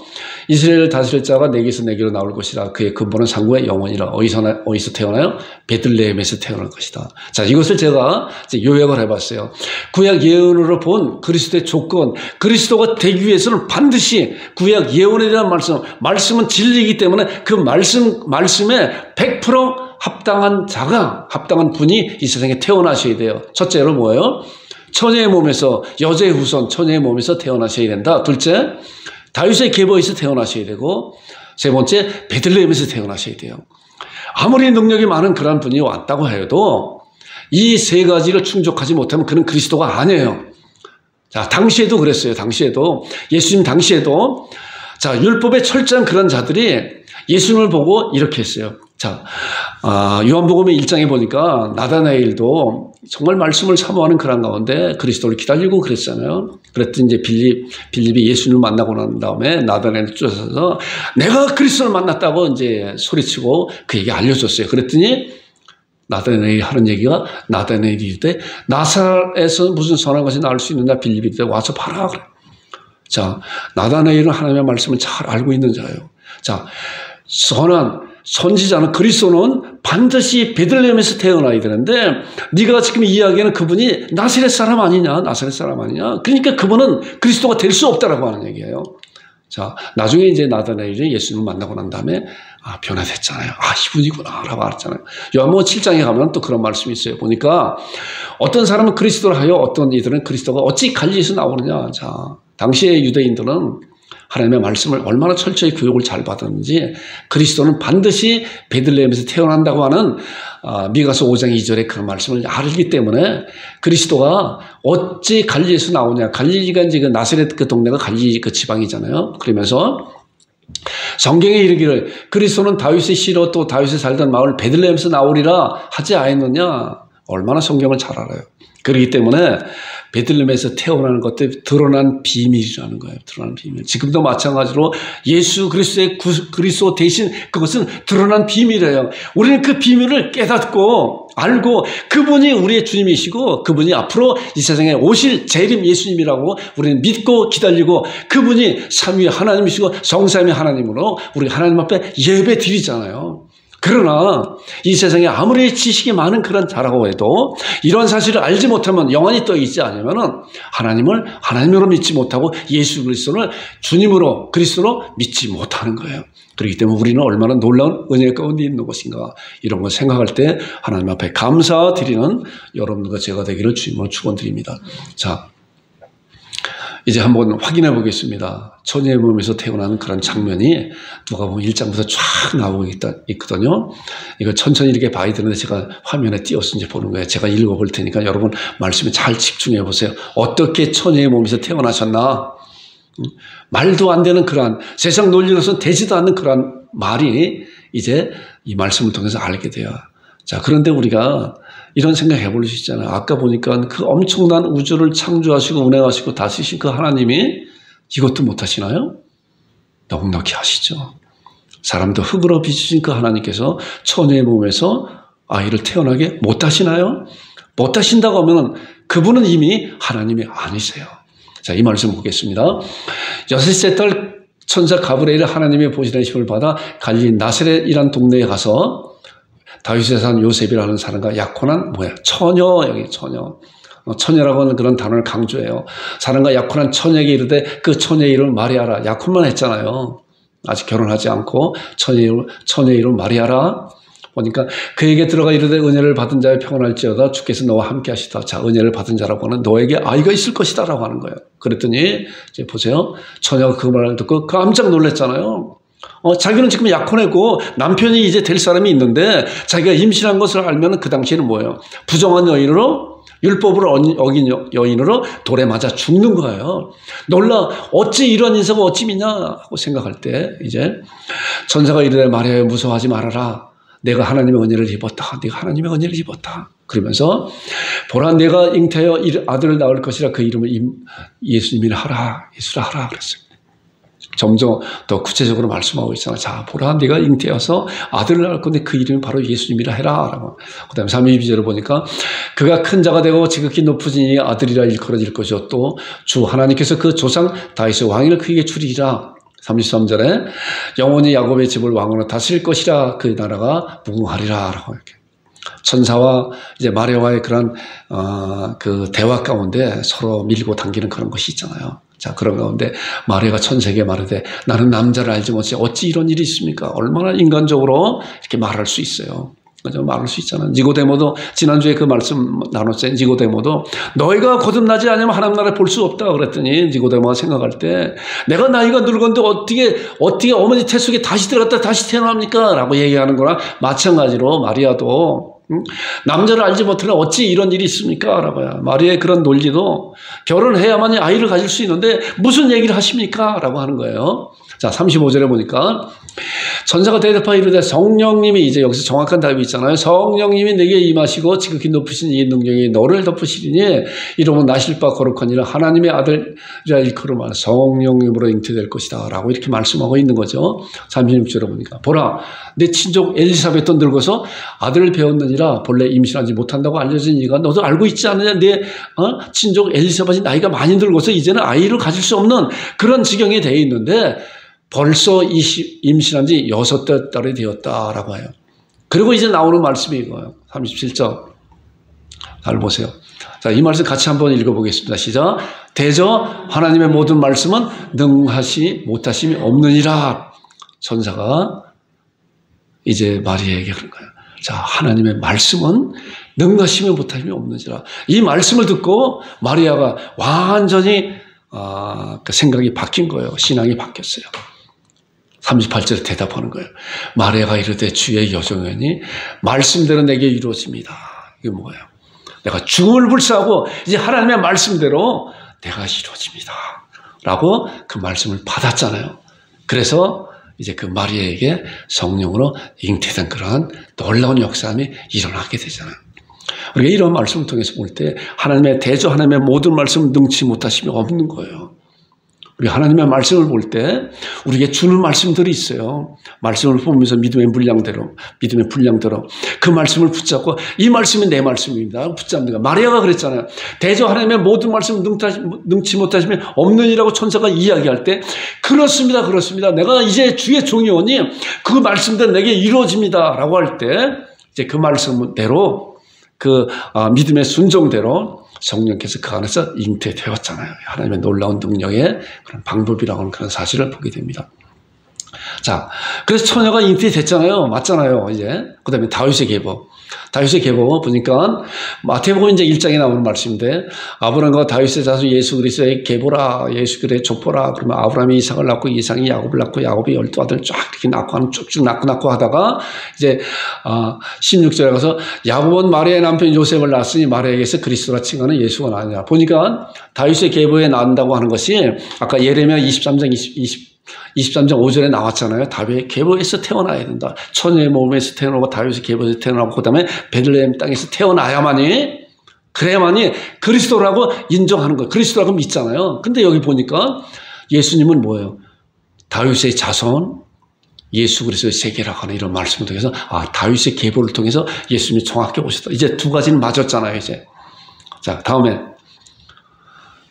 S1: 이스라엘을 다스릴 자가 내게서 내게로 나올 것이라. 그의 근본은 상구의 영원이라. 어디서 태어나요? 베들레헴에서 태어날 것이다. 자, 이것을 제가 이제 요약을 해봤어요. 구약 예언으로 본 그리스도의 조건, 그리스도가 되기 위해서는 반드시 구약 예언에 대한 말씀은 진리이기 때문에 그 말씀에 100% 합당한 자가, 합당한 분이 이 세상에 태어나셔야 돼요. 첫째로 뭐예요? 처녀의 몸에서, 여자의 후손 처녀의 몸에서 태어나셔야 된다. 둘째, 다윗의 계보에서 태어나셔야 되고, 세 번째, 베들레헴에서 태어나셔야 돼요. 아무리 능력이 많은 그런 분이 왔다고 해도 이 세 가지를 충족하지 못하면 그는 그리스도가 아니에요. 자, 당시에도 그랬어요. 당시에도, 예수님 당시에도, 자, 율법에 철저한 그런 자들이 예수님을 보고 이렇게 했어요. 자, 요한복음의 1장에 보니까 나다나엘도 정말 말씀을 사모하는 그런 가운데 그리스도를 기다리고 그랬잖아요. 그랬더니 이제 빌립이 예수님을 만나고 난 다음에 나다나엘을 쫓아서 내가 그리스도를 만났다고 이제 소리치고 그에게 알려줬어요. 그랬더니 나다나엘이 하는 얘기가, 나다나엘이 이르되 나사렛에서 무슨 선한 것이 나올 수 있느냐, 빌립이 이르되 와서 봐라. 자, 나다나엘은 하나님의 말씀을 잘 알고 있는 자예요. 자, 선한 선지자는, 그리스도는 반드시 베들레헴에서 태어나야 되는데 네가 지금 이야기하는 그분이 나사렛 사람 아니냐, 나사렛 사람 아니냐. 그러니까 그분은 그리스도가 될 수 없다라고 하는 얘기예요. 자, 나중에 이제 나다나엘이 예수님을 만나고 난 다음에 변화됐잖아요. 이분이구나 라고 알았잖아요. 요한복음 7장에 가면 또 그런 말씀이 있어요. 보니까 어떤 사람은 그리스도를 하여 어떤 이들은 그리스도가 어찌 갈릴리에서 나오느냐. 자, 당시의 유대인들은 하나님의 말씀을 얼마나 철저히 교육을 잘 받았는지, 그리스도는 반드시 베들레헴에서 태어난다고 하는 미가서 5장 2절에 그런 말씀을 알기 때문에 그리스도가 어찌 갈릴리에서 나오냐. 갈릴리가 이제 그 나사렛 그 동네가 갈릴리 그 지방이잖아요. 그러면서 성경에 이르기를 그리스도는 다윗의 씨로 또 다윗이 살던 마을 베들레헴에서 나오리라 하지 않았느냐. 얼마나 성경을 잘 알아요. 그렇기 때문에 베들레헴에서 태어나는 것들 드러난 비밀이라는 거예요. 드러난 비밀. 지금도 마찬가지로 예수 그리스도의 그리스도 대신 그것은 드러난 비밀이에요. 우리는 그 비밀을 깨닫고 알고 그분이 우리의 주님이시고 그분이 앞으로 이 세상에 오실 재림 예수님이라고 우리는 믿고 기다리고, 그분이 삼위의 하나님이시고 성삼위 하나님으로 우리 하나님 앞에 예배 드리잖아요. 그러나 이 세상에 아무리 지식이 많은 그런 자라고 해도 이런 사실을 알지 못하면, 영원히 떠 있지 않으면 하나님을 하나님으로 믿지 못하고 예수 그리스도를 주님으로 그리스도로 믿지 못하는 거예요. 그렇기 때문에 우리는 얼마나 놀라운 은혜 가운데 있는 것인가, 이런 걸 생각할 때 하나님 앞에 감사드리는 여러분들과 제가 되기를 주님으로 축원드립니다. 자, 이제 한번 확인해 보겠습니다. 처녀의 몸에서 태어나는 그런 장면이 누가복음 1장부터 쫙 나오고 있거든요. 이거 천천히 이렇게 봐야 되는데 제가 화면에 띄어서 이제 보는 거예요. 제가 읽어볼 테니까 여러분 말씀에 잘 집중해 보세요. 어떻게 처녀의 몸에서 태어나셨나? 말도 안 되는 그러한, 세상 논리로서는 되지도 않는 그러한 말이 이제 이 말씀을 통해서 알게 돼요. 자, 그런데 우리가 이런 생각 해볼 수 있잖아요. 아까 보니까 그 엄청난 우주를 창조하시고 운행하시고 다스리신 그 하나님이 이것도 못하시나요? 넉넉히 하시죠. 사람도 흙으로 빚으신 그 하나님께서 처녀의 몸에서 아이를 태어나게 못하시나요? 못하신다고 하면 그분은 이미 하나님이 아니세요. 자, 이 말씀 보겠습니다. 6째 달 천사 가브리엘이 하나님의 보시는 힘을 받아 갈릴리 나사렛이라는 동네에 가서 다윗의 산 요셉이라는 사람과 약혼한 처녀, 여기 처녀. 처녀라고 하는 그런 단어를 강조해요. 사람과 약혼한 처녀에게 이르되 그 처녀의 이름을 마리아라. 약혼만 했잖아요. 아직 결혼하지 않고 처녀의 이름을 마리아라. 보니까 그에게 들어가 이르되 은혜를 받은 자의 평안할지어다 주께서 너와 함께 하시다. 자, 은혜를 받은 자라고 하는 너에게 아이가 있을 것이다 라고 하는 거예요. 그랬더니 이제 보세요. 처녀가 그 말을 듣고 깜짝 놀랐잖아요. 자기는 지금 약혼했고 남편이 이제 될 사람이 있는데 자기가 임신한 것을 알면 그 당시에는 뭐예요? 부정한 여인으로, 율법을 어긴 여인으로 돌에 맞아 죽는 거예요. 놀라, 어찌 이런 인사가 어찌 믿냐 하고 생각할 때 이제 천사가 이르되 마리아여 무서워하지 말아라. 내가 하나님의 은혜를 입었다. 네가 하나님의 은혜를 입었다. 그러면서 보라 내가 잉태하여 아들을 낳을 것이라 그 이름을 예수님이라 하라. 예수라 하라 그랬어요. 점점 더 구체적으로 말씀하고 있잖아요. 자, 보라 내가 잉태여서 아들을 낳을 건데 그 이름이 바로 예수님이라 해라. 라고. 그 다음에 32절을 보니까 그가 큰 자가 되고 지극히 높으시니 아들이라 일컬어질 것이요 또 주 하나님께서 그 조상 다윗의 왕위를 그에게 주리라. 33절에 영원히 야곱의 집을 왕으로 다스릴 것이라. 그 나라가 무궁하리라. 라고 이렇게. 천사와 이제 마리아와의 그런 그 대화 가운데 서로 밀고 당기는 그런 것이 있잖아요. 자, 그런 가운데 마리아가 천사에게 말하되 나는 남자를 알지 못해 어찌 이런 일이 있습니까? 얼마나 인간적으로 이렇게 말할 수 있어요. 그죠? 말할 수 있잖아. 니고데모도 지난주에 그 말씀 나눴어요. 니고데모도 너희가 거듭나지 않으면 하나님 나라에 볼 수 없다 그랬더니 니고데모가 생각할 때 내가 나이가 늙었는데 어떻게 어머니 태 속에 다시 들어갔다 다시 태어납니까? 라고 얘기하는 거랑 마찬가지로 마리아도 남자를 알지 못하면 어찌 이런 일이 있습니까? 라고요. 마리아의 그런 논리도 결혼해야만이 아이를 가질 수 있는데 무슨 얘기를 하십니까? 라고 하는 거예요. 자, 35절에 보니까 천사가 대답하여 이르되 성령님이 이제 여기서 정확한 답이 있잖아요. 성령님이 내게 임하시고 지극히 높으신 이 능력이 너를 덮으시리니 이러면 나실 바 거룩하니라 하나님의 아들이라 일컬음하라 성령님으로 잉태될 것이다 라고 이렇게 말씀하고 있는 거죠. 36절에 보니까 보라 내 친족 엘리사벳도 늙어서 아들을 배웠느니라 본래 임신하지 못한다고 알려진 이가 너도 알고 있지 않느냐 내 친족 엘리사벳이 나이가 많이 늙어서 이제는 아이를 가질 수 없는 그런 지경에 되어 있는데 벌써 임신한 지 6달이 되었다라고 해요. 그리고 이제 나오는 말씀이 이거예요. 37절. 잘 보세요. 자, 이 말씀 같이 한번 읽어보겠습니다. 시작. 대저 하나님의 모든 말씀은 능하시 못하심이 없느니라. 천사가 이제 마리아에게 그런 거예요. 자, 하나님의 말씀은 능하심이 못하심이 없느니라. 이 말씀을 듣고 마리아가 완전히 그 생각이 바뀐 거예요. 신앙이 바뀌었어요. 38절에 대답하는 거예요. 마리아가 이르되 주의 여종이니 말씀대로 내게 이루어집니다. 이게 뭐예요? 내가 죽음을 불사하고 이제 하나님의 말씀대로 내가 이루어집니다. 라고 그 말씀을 받았잖아요. 그래서 이제 그 마리아에게 성령으로 잉태된 그러한 놀라운 역사함이 일어나게 되잖아요. 우리가 이런 말씀을 통해서 볼 때 하나님의 대저 하나님의 모든 말씀을 능치 못하심이 없는 거예요. 우리 하나님의 말씀을 볼 때 우리에게 주는 말씀들이 있어요. 말씀을 보면서 믿음의 분량대로 그 말씀을 붙잡고 이 말씀이 내 말씀입니다. 붙잡는 거. 마리아가 그랬잖아요. 대저 하나님의 모든 말씀을 능치 못하시면 없느니라고 천사가 이야기할 때 그렇습니다. 내가 이제 주의 종이오니 그 말씀대로 내게 이루어집니다. 라고 할 때 이제 그 말씀대로 그 믿음의 순종대로 성령께서 그 안에서 잉태되었잖아요. 하나님의 놀라운 능력의 그런 방법이라고 하는 그런 사실을 보게 됩니다. 자, 그래서 처녀가 잉태됐잖아요. 맞잖아요. 이제 그 다음에 다윗의 계보 보니까 마태복음 이제 1장에 나오는 말씀인데 아브라함과 다윗의 자손 예수 그리스도의 계보라 예수 그리스도의 족보라 그러면 아브라함이 이삭을 낳고 이삭이 야곱을 낳고 야곱이 12아들 쫙 이렇게 낳고 쭉쭉 낳고 하다가 이제 16절에 가서 야곱은 마리아의 남편 요셉을 낳았으니 마리아에게서 그리스도라 칭하는 예수가 나느냐 보니까 다윗의 계보에 낳는다고 하는 것이 아까 예레미야 23장 5절에 나왔잖아요. 다윗의 계보에서 태어나야 된다. 처녀의 몸에서 태어나고 다윗의 계보에서 태어나고 그다음에 베들레헴 땅에서 태어나야만이 그래야만이 그리스도라고 인정하는 거예요. 그리스도라고 믿잖아요. 근데 여기 보니까 예수님은 뭐예요? 다윗의 자손 예수 그리스도의 세계라고 하는 이런 말씀을 통해서 다윗의 계보를 통해서 예수님이 정확히 오셨다. 이제 두 가지는 맞았잖아요. 이제 자 다음에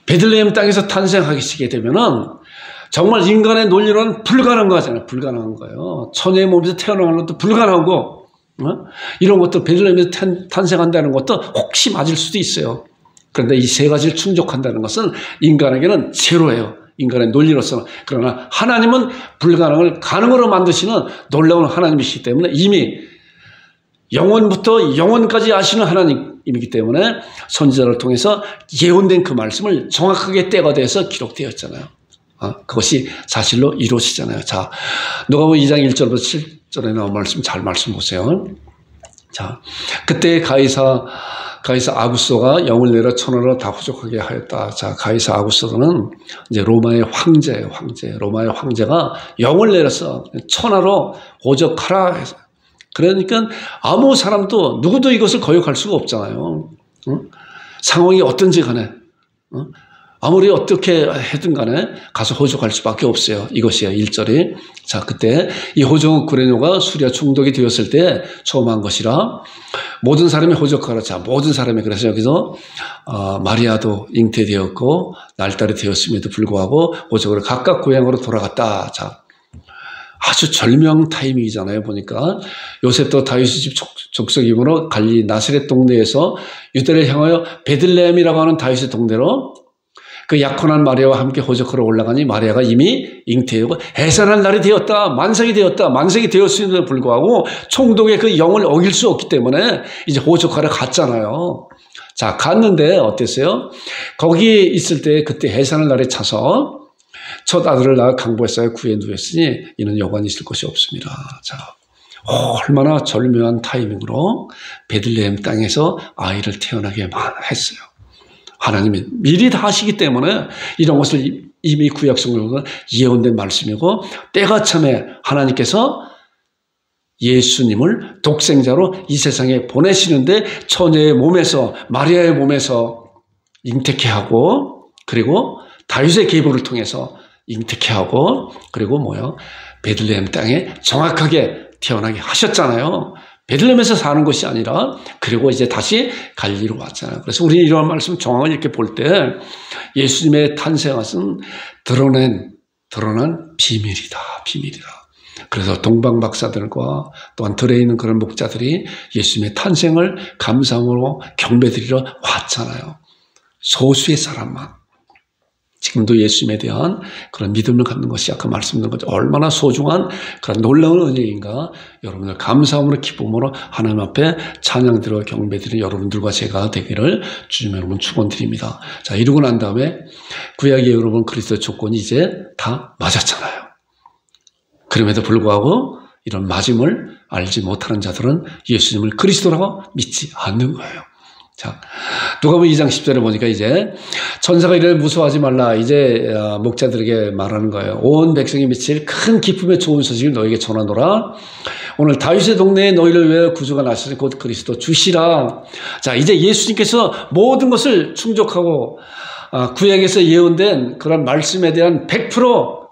S1: 베들레헴 땅에서 탄생하시게 되면은 정말 인간의 논리로는 불가능한 거잖아요. 불가능한 거예요. 처녀의 몸에서 태어나는 것도 불가능하고 이런 것도 베들레헴에서 탄생한다는 것도 혹시 맞을 수도 있어요. 그런데 이 세 가지를 충족한다는 것은 인간에게는 제로예요. 인간의 논리로서는. 그러나 하나님은 불가능을 가능으로 만드시는 놀라운 하나님이시기 때문에 이미 영원부터 영원까지 아시는 하나님이기 때문에 선지자를 통해서 예언된 그 말씀을 정확하게 때가 돼서 기록되었잖아요. 그것이 사실로 이루어지잖아요. 자, 누가복음 2장 1절부터 7절에 나온 말씀 잘 말씀 보세요. 자, 그때 가이사 아구소가 영을 내려 천하로 다 호족하게 하였다. 자, 가이사 아구소는 이제 로마의 황제예요. 로마의 황제가 영을 내려서 천하로 호족하라 해서. 그러니까 아무 사람도 누구도 이것을 거역할 수가 없잖아요. 상황이 어떤지 간에. 아무리 어떻게 해든 간에 가서 호족할 수밖에 없어요. 이것이에요. 1절이. 자, 그때 이 호족 구레뇨가 수리와 중독이 되었을 때 처음 한 것이라 모든 사람이 호족하라. 자, 모든 사람이 그래서 여기서 마리아도 잉태되었고 날달이 되었음에도 불구하고 호족으로 각각 고향으로 돌아갔다. 자, 아주 절명 타이밍이잖아요. 보니까 요셉도 다윗의 집 족속이므로 갈릴리 나사렛 동네에서 유대를 향하여 베들레헴이라고 하는 다윗의 동네로 그 약혼한 마리아와 함께 호적하러 올라가니 마리아가 이미 잉태하고 해산할 날이 되었다. 만삭이 되었다. 만삭이 되었음에도 불구하고 총독의 그 영을 어길 수 없기 때문에 이제 호적하러 갔잖아요. 자, 갔는데 어땠어요? 거기 있을 때 그때 해산할 날에 차서 첫 아들을 낳아 강보에서 구에 누웠으니 이는 여관이 있을 것이 없습니다. 자, 얼마나 절묘한 타이밍으로 베들레헴 땅에서 아이를 태어나게 했어요. 하나님이 미리 다 하시기 때문에 이런 것을 이미 구약성경으로 예언된 말씀이고 때가 참에 하나님께서 예수님을 독생자로 이 세상에 보내시는데 처녀의 몸에서 마리아의 몸에서 잉태케 하고 그리고 다윗의 계보를 통해서 잉태케 하고 그리고 베들레헴 땅에 정확하게 태어나게 하셨잖아요. 베들레헴에서 사는 것이 아니라 그리고 이제 다시 갈릴리로 왔잖아요. 그래서 우리는 이런 말씀 정확히 이렇게 볼 때 예수님의 탄생은 드러난 비밀이다. 그래서 동방 박사들과 또한 들에 있는 그런 목자들이 예수님의 탄생을 감사함으로 경배드리러 왔잖아요. 소수의 사람만. 지금도 예수님에 대한 그런 믿음을 갖는 것이 아까 말씀드린 것처럼 얼마나 소중한 그런 놀라운 은혜인가. 여러분들 감사함으로 기쁨으로 하나님 앞에 찬양드려 경배드리는 여러분들과 제가 되기를 주님 여러분 축원드립니다. 자, 이러고 난 다음에 구약의 여러분 그리스도 조건이 이제 다 맞았잖아요. 그럼에도 불구하고 이런 맞음을 알지 못하는 자들은 예수님을 그리스도라고 믿지 않는 거예요. 자, 누가복음 2장 10절에 보니까 이제 천사가 이를 무서워하지 말라. 이제 목자들에게 말하는 거예요. 온 백성이 미칠 큰 기쁨의 좋은 소식을 너에게 전하노라. 오늘 다윗의 동네에 너희를 위해 구주가 나시니 곧 그리스도 주시라. 자, 이제 예수님께서 모든 것을 충족하고 구약에서 예언된 그런 말씀에 대한 100%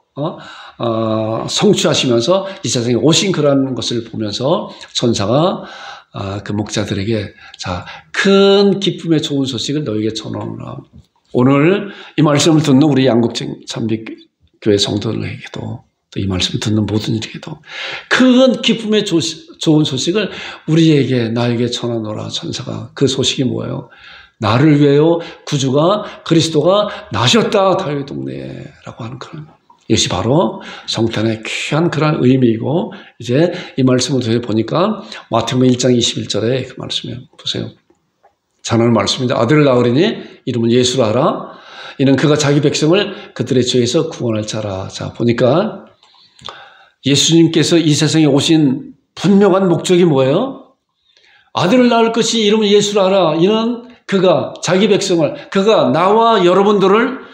S1: 성취하시면서 이 세상에 오신 그런 것을 보면서 천사가 그 목자들에게 자, 큰 기쁨의 좋은 소식을 너에게 전하노라. 오늘 이 말씀을 듣는 우리 양국장 참빛교회 성도들에게도 또 이 말씀을 듣는 모든 이에게도 큰 기쁨의 좋은 소식을 우리에게 나에게 전하노라. 천사가 그 소식이 뭐예요? 나를 위하여 구주가 그리스도가 나셨다. 다윗 동네라고 하는 그런 이것이 바로 성탄의 귀한 그런 의미이고 이제 이 말씀을 보니까 마태복음 1장 21절에 그 말씀이에요. 보세요. 전하는 말씀입니다. 아들을 낳으리니 이름은 예수라 하라. 이는 그가 자기 백성을 그들의 죄에서 구원할 자라. 자, 보니까 예수님께서 이 세상에 오신 분명한 목적이 뭐예요? 아들을 낳을 것이 이름은 예수라 하라. 이는 그가 자기 백성을 그가 나와 여러분들을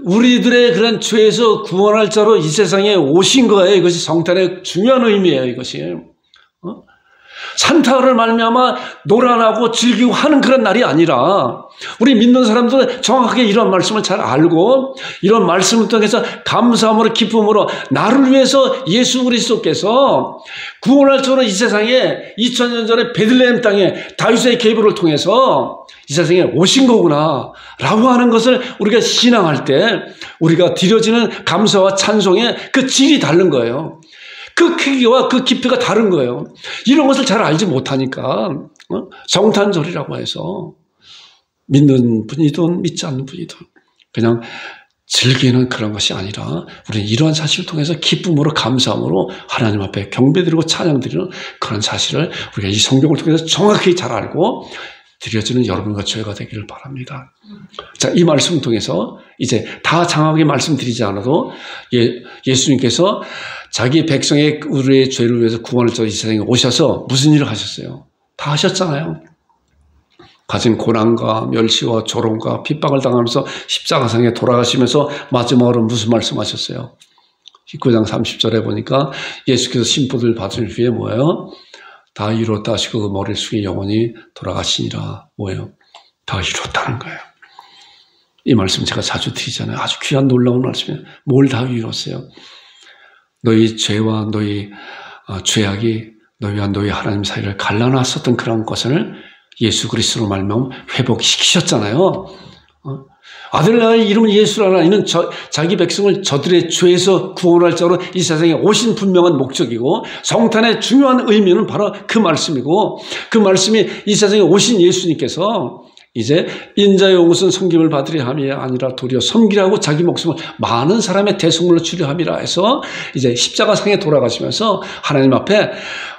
S1: 우리들의 그런 죄에서 구원할 자로 이 세상에 오신 거예요. 이것이 성탄의 중요한 의미예요. 이것이 산타를 말미암아 노란하고 즐기고 하는 그런 날이 아니라 우리 믿는 사람들은 정확하게 이런 말씀을 잘 알고 이런 말씀을 통해서 감사함으로 기쁨으로 나를 위해서 예수 그리스도께서 구원할 자로 이 세상에 2000년 전에 베들레헴 땅에 다윗의 계보를 통해서 이 세상에 오신 거구나 라고 하는 것을 우리가 신앙할 때 우리가 드려지는 감사와 찬송의 그 질이 다른 거예요. 그 크기와 그 깊이가 다른 거예요. 이런 것을 잘 알지 못하니까 성탄절이라고 해서 믿는 분이든 믿지 않는 분이든 그냥 즐기는 그런 것이 아니라 우리는 이러한 사실을 통해서 기쁨으로 감사함으로 하나님 앞에 경배드리고 찬양드리는 그런 사실을 우리가 이 성경을 통해서 정확히 잘 알고 드려지는 여러분과 저희가 되기를 바랍니다. 자, 이 말씀을 통해서 이제 다 장하게 말씀드리지 않아도 예수님께서 자기 백성의 우리의 죄를 위해서 구원을 이 세상에 오셔서 무슨 일을 하셨어요? 다 하셨잖아요. 가진 고난과 멸시와 조롱과 핍박을 당하면서 십자가상에 돌아가시면서 마지막으로 무슨 말씀하셨어요? 19장 30절에 보니까 예수께서 심부들 받을 위해 뭐예요? 다 이뤘다 하시고 그 머리를 숙이 영원히 돌아가시니라. 뭐예요? 다 이뤘다는 거예요. 이 말씀 제가 자주 드리잖아요. 아주 귀한 놀라운 말씀이에요. 뭘 다 이뤘어요? 너희 죄와 너희 죄악이 너희와 너희 하나님 사이를 갈라놨었던 그런 것을 예수 그리스도로 말미암아 회복시키셨잖아요. 아들 나의 이름은 예수라나 이는 자기 백성을 저들의 죄에서 구원할 자로 이 세상에 오신 분명한 목적이고 성탄의 중요한 의미는 바로 그 말씀이고 그 말씀이 이 세상에 오신 예수님께서 이제 인자의 옹은 섬김을 받으려 함이 아니라 도리어 섬기라고 자기 목숨을 많은 사람의 대속물로 주려 함이라 해서 이제 십자가상에 돌아가시면서 하나님 앞에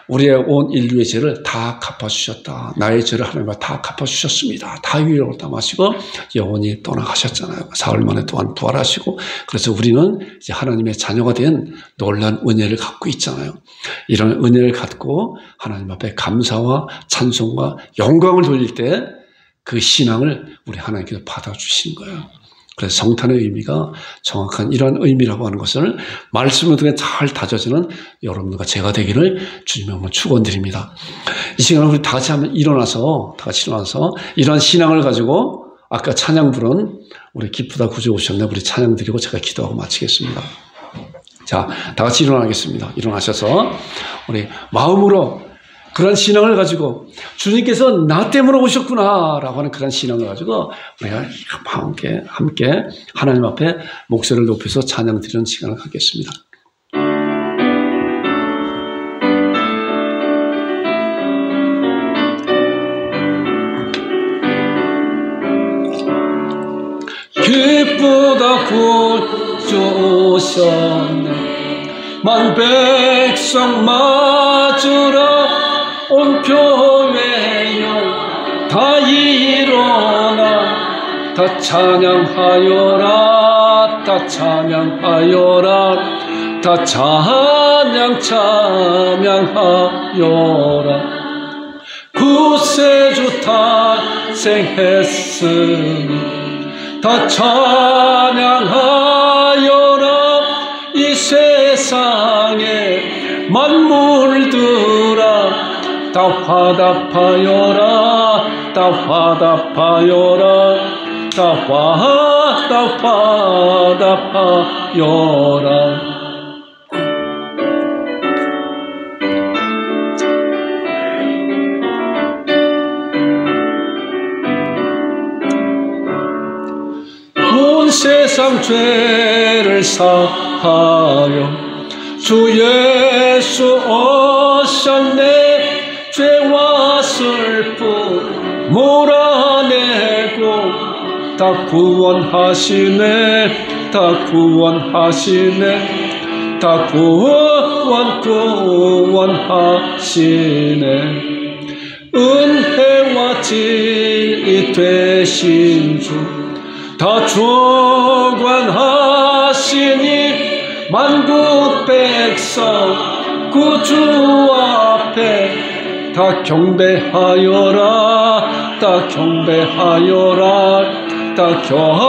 S1: 우리의 온 인류의 죄를 다 갚아주셨다. 나의 죄를 하나님 앞에 다 갚아주셨습니다. 다 위로를 담아시고 영원히 떠나가셨잖아요. 사흘 만에 또한 부활하시고, 그래서 우리는 이제 하나님의 자녀가 된 놀라운 은혜를 갖고 있잖아요. 이런 은혜를 갖고 하나님 앞에 감사와 찬송과 영광을 돌릴 때 그 신앙을 우리 하나님께서 받아주신 거예요. 그래서 성탄의 의미가 정확한 이러한 의미라고 하는 것을 말씀을 통해 잘 다져지는 여러분들과 제가 되기를 주님의 이름으로 축원드립니다. 이 시간에 우리 다 같이 한번 일어나서 이러한 신앙을 가지고 아까 찬양 부른 우리 기쁘다 구주 오셨네, 우리 찬양 드리고 제가 기도하고 마치겠습니다. 자, 다 같이 일어나겠습니다. 일어나셔서 우리 마음으로 그런 신앙을 가지고 주님께서 나 때문에 오셨구나 라고 하는 그런 신앙을 가지고 우리가 함께 하나님 앞에 목소리를 높여서 찬양 드리는 시간을 갖겠습니다. 기쁘다 구주 오셨네, 만 백성 맞으라 온 교회여 다 일어나 다 찬양하여라, 다 찬양하여라, 다 찬양하여라. 구세주 탄생했으니 다 찬양하여라. 이 세상에 만물들아 다 화답하여라, 다 화답하여라, 다 화답하여라. 온 세상 죄를 사하여 주 예수 오셨네. 죄와 슬픔 몰아내고 다 구원하시네, 다 구원하시네, 다 구원하시네. 은혜와 진리 되신 주 다 주관하시니 만국 백성 구주 앞에 다 경배하여라, 다 경배하여라, 다 경배하여라.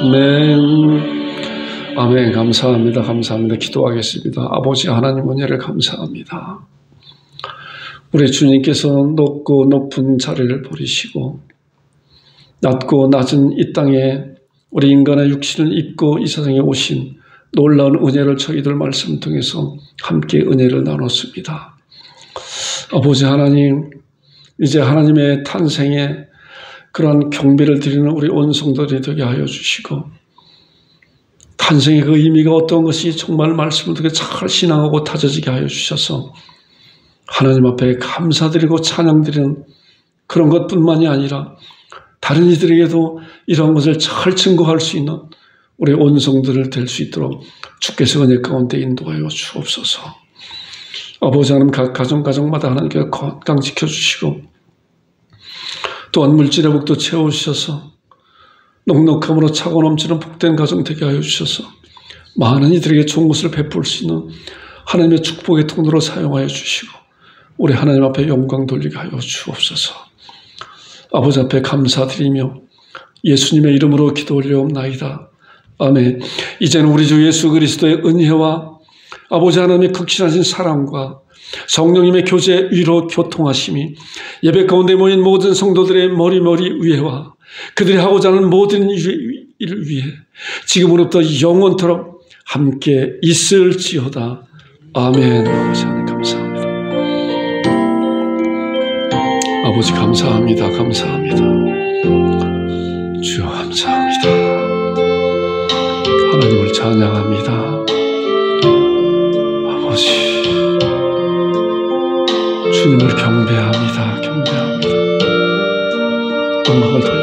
S1: 아멘. 아멘. 감사합니다. 감사합니다. 기도하겠습니다. 아버지 하나님 은혜를 감사합니다. 우리 주님께서 높고 높은 자리를 버리시고 낮고 낮은 이 땅에 우리 인간의 육신을 입고 이 세상에 오신 놀라운 은혜를 저희들 말씀 통해서 함께 은혜를 나눴습니다. 아버지 하나님, 이제 하나님의 탄생에 그러한 경배를 드리는 우리 온 성도들이 되게 하여 주시고, 탄생의 그 의미가 어떤 것이 정말 말씀을 듣게 잘 신앙하고 다져지게 하여 주셔서 하나님 앞에 감사드리고 찬양드리는 그런 것뿐만이 아니라 다른 이들에게도 이런 것을 잘 증거할 수 있는 우리 온 성도들 될 수 있도록 주께서 은혜 가운데 인도하여 주옵소서. 아버지 하나님, 각 가정마다 하나님께 건강 지켜주시고 또한 물질의 복도 채워주셔서 넉넉함으로 차고 넘치는 복된 가정 되게 하여 주셔서 많은 이들에게 좋은 것을 베풀 수 있는 하나님의 축복의 통로로 사용하여 주시고 우리 하나님 앞에 영광 돌리게 하여 주옵소서. 아버지 앞에 감사드리며 예수님의 이름으로 기도 올려옵나이다. 아멘. 이제는 우리 주 예수 그리스도의 은혜와 아버지 하나님의 극진하신 사랑과 성령님의 교제 위로 교통하심이 예배 가운데 모인 모든 성도들의 머리머리 위에와 그들이 하고자 하는 모든 일을 위해 지금으로부터 영원토록 함께 있을지어다. 아멘. 아버지 하나님 감사합니다. 아버지 감사합니다. 감사합니다. 주여 감사합니다. 하나님을 찬양합니다. 아버지 주님을 경배합니다. 영광을 돌립니다.